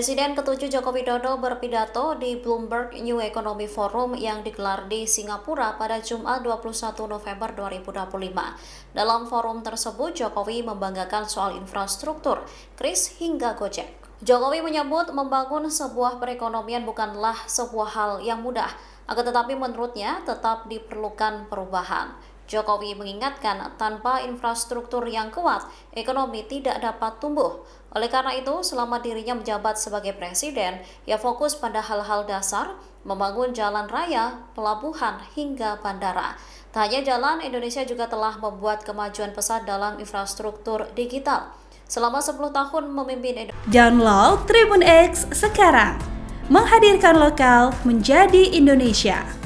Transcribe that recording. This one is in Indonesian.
Presiden ke-7 Joko Widodo berpidato di Bloomberg New Economy Forum yang digelar di Singapura pada Jumat 21 November 2025. Dalam forum tersebut, Jokowi membanggakan soal infrastruktur, KRIS hingga Gojek. Jokowi menyebut membangun sebuah perekonomian bukanlah sebuah hal yang mudah, akan tetapi menurutnya tetap diperlukan perubahan. Jokowi mengingatkan tanpa infrastruktur yang kuat, ekonomi tidak dapat tumbuh. Oleh karena itu, selama dirinya menjabat sebagai presiden, ia fokus pada hal-hal dasar, membangun jalan raya, pelabuhan, hingga bandara. Tak hanya jalan, Indonesia juga telah membuat kemajuan pesat dalam infrastruktur digital. Selama 10 tahun memimpin Indonesia. Download Tribun X sekarang, menghadirkan lokal menjadi Indonesia.